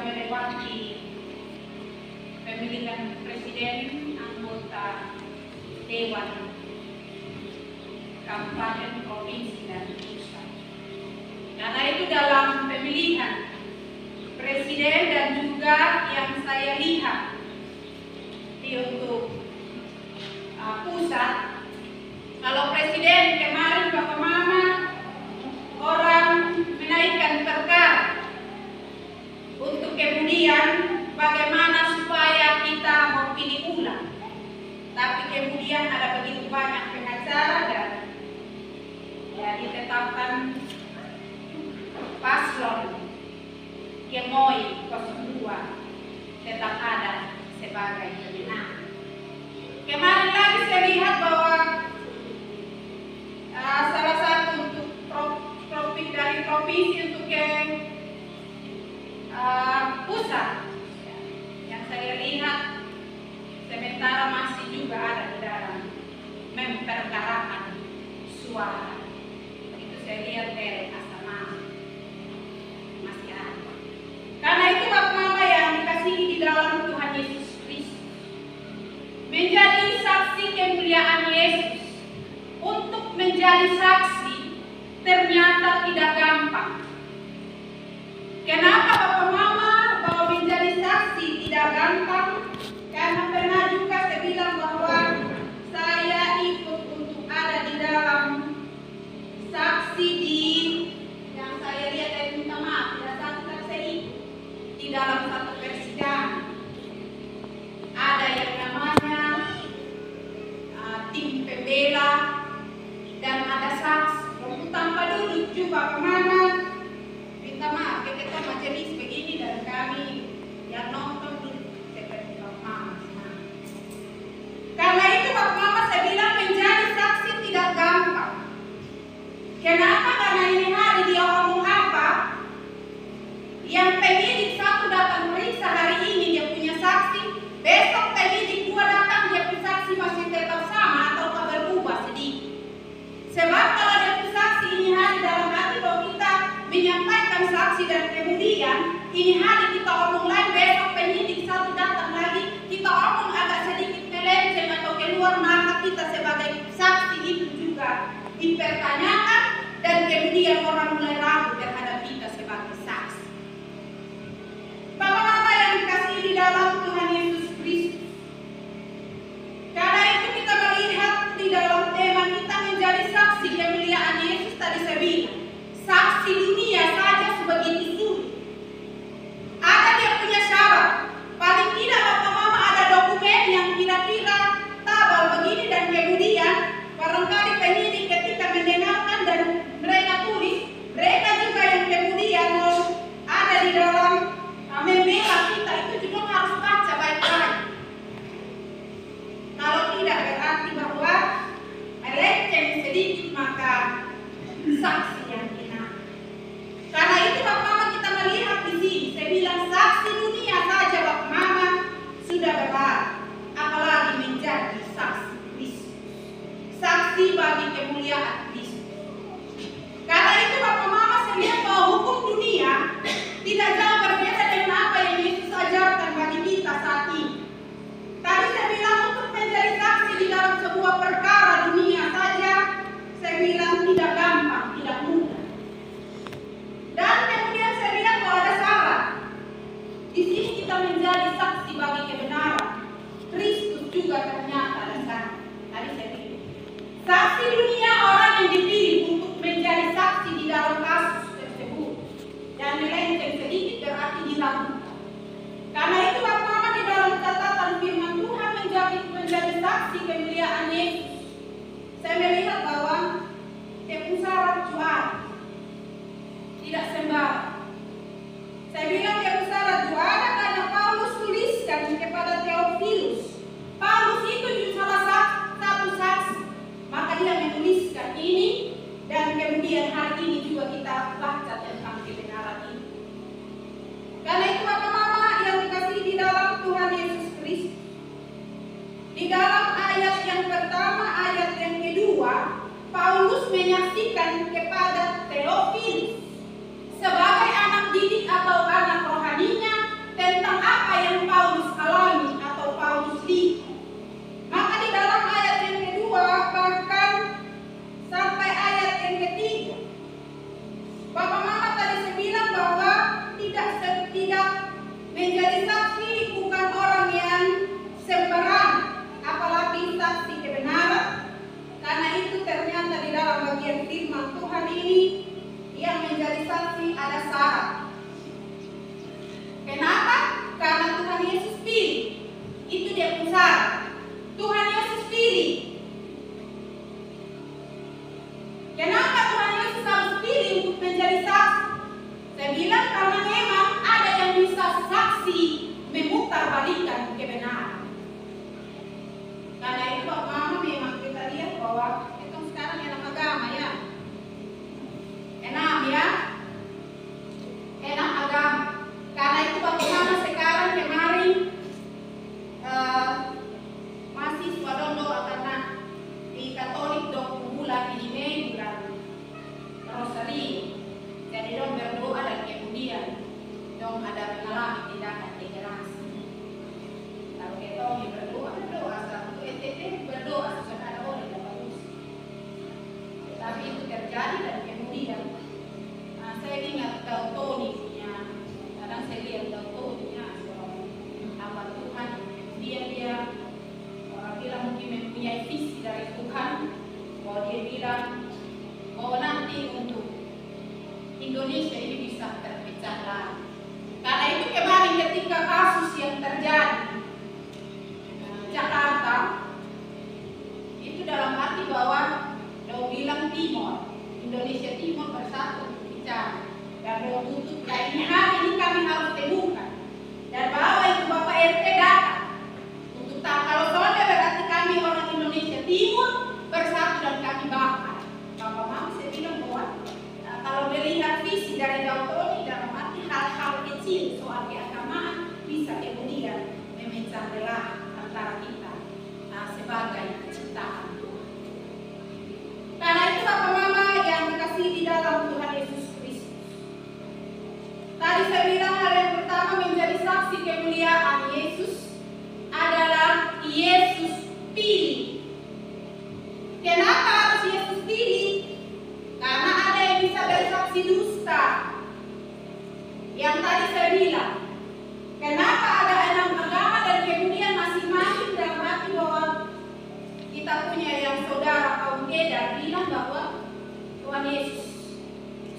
melewati pemilihan presiden, anggota Dewan Kabupaten, Provinsi, dan Pusat. Karena itu dalam pemilihan presiden dan juga yang saya lihat untuk pusat, kalau presiden kemarin Bapak Mama orang menaikkan perkara untuk kemudian bagaimana supaya kita mau pilih ulang, tapi kemudian ada begitu banyak pengacara dan ya ditetapkan paslon Gemoi 02 tetap ada sebagai pemenang. Kemarin lagi saya lihat bahwa salah satu untuk dari provinsi untuk ke pusat yang saya lihat sementara masih juga ada di dalam memperkarakan suara. Itu saya lihat dari Asama masih ada. Karena itu Bapak Mama yang dikasihi di dalam Tuhan Yesus Kristus, menjadi saksi kemuliaan Yesus. Untuk menjadi saksi ternyata tidak gampang. Kenapa Bapak Mama bahwa menjadi saksi tidak gampang? Karena pernah juga saya bilang bahwa saya ikut untuk ada di dalam saksi di yang saya lihat dari minta maaf tidak saksi saya ikut di dalam satu persidangan. Ada yang namanya tim pembela dan ada saksi. Tanpa duduk juga kemana minta maaf kita majelis begini dan kami yang nonton duduk seperti Bapak Mama. Karena itu Bapak Mama saya bilang menjadi saksi tidak gampang. Kenapa? Karena ini hari dia ngomong apa yang penyidik satu datang meriksa hari ini dia punya saksi, besok penyidik dua datang dia punya saksi masih tetap sama atau berubah sedikit. Sebab kalau dia punya saksi ini hari dalam hati bahwa kita menyampaikan saksi dan kemudian ini hari kita omong lain, besok penyidik satu datang lagi kita omong agak sedikit melenceng atau keluar maka kita sebagai saksi itu juga dipertanyakan dan kemudian orang mulai ragu terhadap kita sebagai saksi. Bapak Mama yang dikasihi di dalam Tuhan Yesus Kristus, karena itu kita melihat di dalam tema kita menjadi saksi kemuliaan Yesus tadi saya bilang, saksi dunia saja sebegitu sulit. Ada dia punya syarat, paling tidak Bapak Mama ada dokumen yang kira-kira tabal begini dan kemudian barangkali penyidik ketika mendengarkan dan mereka tulis, mereka juga yang kemudian mau ada di dalam membela kita itu juga harus baca baik-baik. Kalau tidak berarti bahwa melenceng sedikit maka saksi yang kena. Karena itu Bapak Mama kita melihat di sini, saya bilang saksi dunia saja Bapak Mama sudah berat, apalagi menjadi saksi Kristus, saksi bagi kemuliaan Kristus. Karena itu Bapak Mama saya lihat bahwa hukum dunia tidak jauh berbeda dengan apa yang Yesus ajarkan bagi kita saat ini. Tadi saya bilang untuk menjadi saksi di dalam sebuah perkara dunia saja, saya bilang tidak gampang, tidak mudah. Dan kemudian saya bilang bahwa ada syarat. Di sini kita menjadi saksi bagi kebenaran. Kristus juga ternyata ada syarat. Tadi saya bilang, saksi dunia orang yang dipilih untuk menjadi saksi di dalam kasus tersebut dan melenceng sedikit berarti diragukan. Karena itu Bapak Mama di dalam catatan firman Tuhan menjadi saksi kemuliaan Yesus, saya melihat bahwa syarat juara tidak sembarang. Saya bilang syarat juara karena Paulus tuliskan kepada Theophilus. Paulus itu juga salah satu saksi, maka dia menuliskan ini dan kemudian hari ini juga kita baca tentang kebenaran ini. Karena itu Bapak Mama yang dikasihi di dalam Tuhan Yesus Kristus, di dalam ayat yang pertama, ayat yang kedua, Paulus menyaksikan kepada Theophilus sebagai anak didik atau anak rohaninya saksi ada syarat. Kenapa? Karena Tuhan Yesus pilih. Itu dia pun syarat. Tuhan Yesus pilih. Kenapa Tuhan Yesus harus pilih untuk menjadi saksi? Saya bilang karena memang ada yang bisa saksi memutarbalikkan kebenaran. Karena itu Bapak Mama memang kita lihat bahwa itu sekarang enak agama ya. Enak ya. Enak agama. Karena itu Bapak Mama sekarang kemarin mahasiswa doa karena di Katolik dong bulan ini Mei bulan Rosario. Jadi dong berdoa dan kemudian dong ada mengalami tindakan degenerasi. Lalu kita berdoa satu ETT berdoa sesudah ada oleh bagus. Tapi itu terjadi dan kemudian saya ingat Tony punya, kadang saya lihat Tony punya seorang hamba Tuhan. Dia orang bilang mungkin mempunyai visi dari Tuhan, bahwa dia bilang bahwa nanti untuk Indonesia ini bisa terpecah lagi. Karena itu kemarin ketika kasus yang terjadi Jakarta itu dalam arti bahwa dia bilang Timor, Indonesia Timor bersatu untuk bicara dan dia tutup ini hari ini kami harus temukan dan bahwa itu Bapak RT datang untuk tahu kalau soalnya berarti kami orang Indonesia Timur bersatu dan kami bakar. Bapak Mama saya bilang bahwa kalau melihat visi dari Tony dalam arti hal-hal kecil soal keagamaan bisa kemudian memecah belah antara kita sebagai ciptaan Tuhan. Karena itu Bapak Mama yang dikasih di dalam Tuhan Yesus Kristus. Tadi saya bilang hal yang pertama menjadi saksi kemuliaan Yesus adalah Yesus pilih. Kenapa harus Yesus pilih? Karena ada yang bisa bersaksi dusta. Yang tadi saya bilang, kenapa ada 6 agama dan kemudian masing-masing dalam arti bahwa kita punya yang saudara kaum Kedar bilang bahwa Tuhan Yesus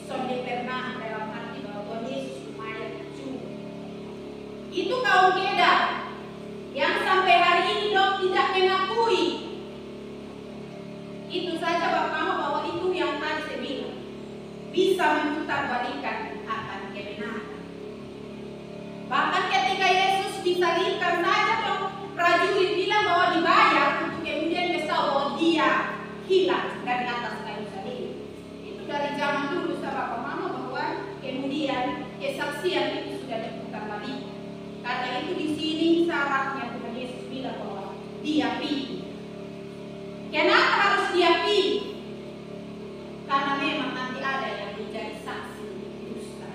sudah pernah dalam arti bahwa Tuhan Yesus lumayan cuma. Itu kaum Kedar yang sampai hari ini dok tidak mengakui. Itu saja Bapak Mama bahwa itu yang tadi saya bilang bisa memutarbalikkan akan kebenaran. Bahkan ketika Yesus disalibkan saja dong prajurit bilang bahwa dibayar untuk kemudian bisa bahwa dia hilang dari atas kayu salib. Itu dari zaman dulu Bapak Mama bahwa kemudian kesaksian itu sudah diputarbalikkan. Karena itu di sini syaratnya Tuhan Yesus bilang bahwa dia pilih. Kenapa harus dia pilih? Karena memang nanti ada yang menjadi saksi dusta.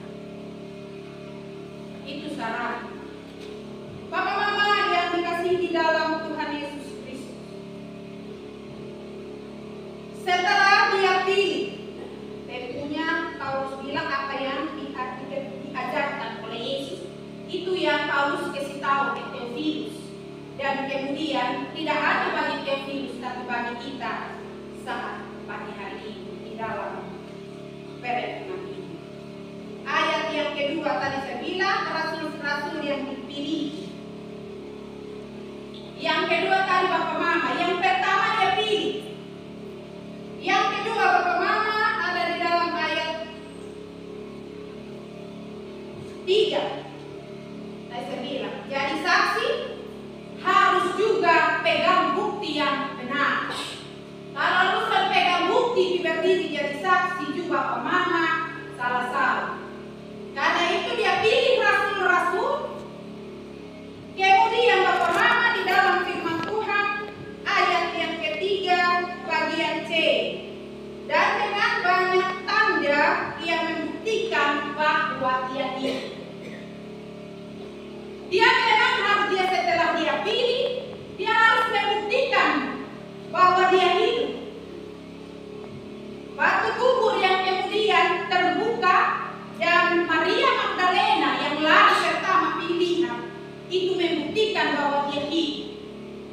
Itu syarat. Bapak Mama yang dikasih di dalam Tuhan Yesus Kristus. Setelah dia pilih, tentunya Paulus bilang apa yang diajarkan oleh Yesus. Itu yang Paulus kasih tahu ke Theophilus. Dan kemudian tidak hanya bagi Theophilus tapi bagi kita saat pagi hari ini di dalam perenungan ini. Ayat yang kedua tadi saya bilang rasul-rasul yang dipilih. Yang kedua tadi Bapak Mama, yang pertama dia pilih. Yang kedua Bapak Mama ada di dalam ayat 3. Saya bilang, jadi saksi harus juga pegang bukti yang benar. Kalau lu pegang bukti berdiri jadi saksi juga Bapak Mama salah. Karena itu dia pilih rasul-rasul. Kemudian Bapak Mama di dalam firman Tuhan ayat yang ketiga bagian C. Dan dengan banyak tanda ia membuktikan bahwa dia hidup. Dia memang harus setelah dia pilih, dia harus membuktikan bahwa dia hidup. Batu kubur yang kemudian terbuka dan Maria Magdalena yang lari pertama pilihan itu membuktikan bahwa dia hidup.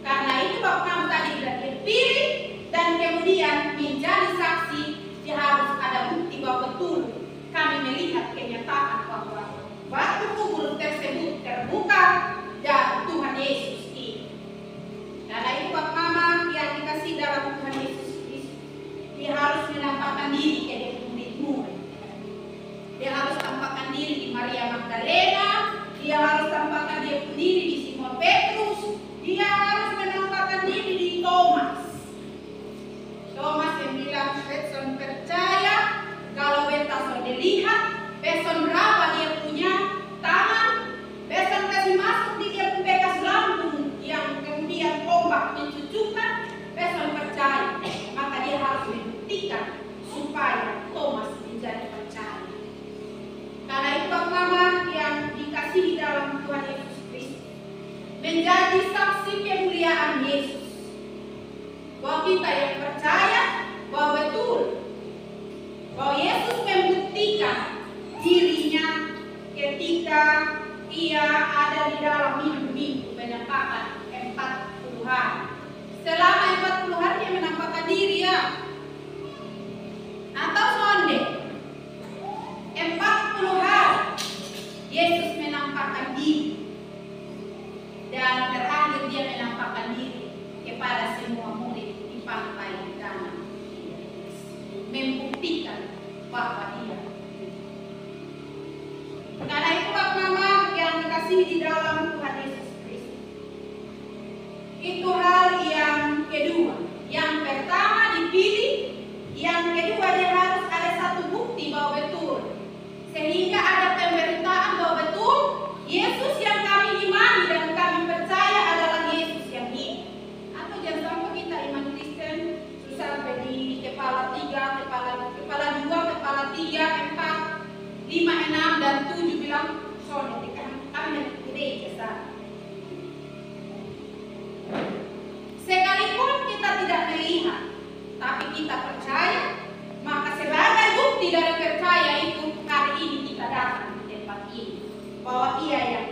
Karena itu Bapak Mama tadi dia pilih dan kemudian menjadi saksi, dia harus ada bukti bahwa betul kami dia harus menampakkan diri ke murid-murid. Dia harus tampakkan diri di Maria Magdalena, dia harus tampakkan diri di Simon Petrus, dia harus menampakkan diri di Thomas. Thomas yang bilang, "Beson percaya kalau beta sudah lihat, beson berapa dia punya tangan, beson kasih masuk di dia bekas lambung yang kemudian ombak mencucukkan, beson percaya." Maka dia harus membuktikan supaya Thomas menjadi percaya. Karena itu Mama yang dikasihi dalam Tuhan Yesus Kristus, menjadi saksi kemuliaan Yesus. Bahwa kita yang percaya bahwa betul bahwa Yesus membuktikan dirinya ketika ia ada di dalam minggu-minggu menampakkan 40 hari. Selama 40 hari dia menampakkan diri ya. Atau sonde 40 hari Yesus menampakkan diri. Dan terakhir dia menampakkan diri kepada semua murid di pantai danau, membuktikan bahwa dia. Karena itu Mama yang dikasihi di dalam Tuhan Yesus Kristus, itu hal yang kedua. Yang pertama dipilih, yang kedua dia harus ada satu bukti bahwa betul, sehingga ada pemberitaan bahwa betul Yesus yang kami imani dan kami percaya adalah Yesus yang hidup. Atau jangan sampai kita iman Kristen sampai di kepala 3, kepala 2, kepala 3, 4, 5, 6 dan 7 bilang sorry kami gereja sana. Sekalipun kita tidak melihat, tapi kita percaya, maka sebagai bukti dari percaya itu hari ini kita datang di tempat ini bahwa Ia yang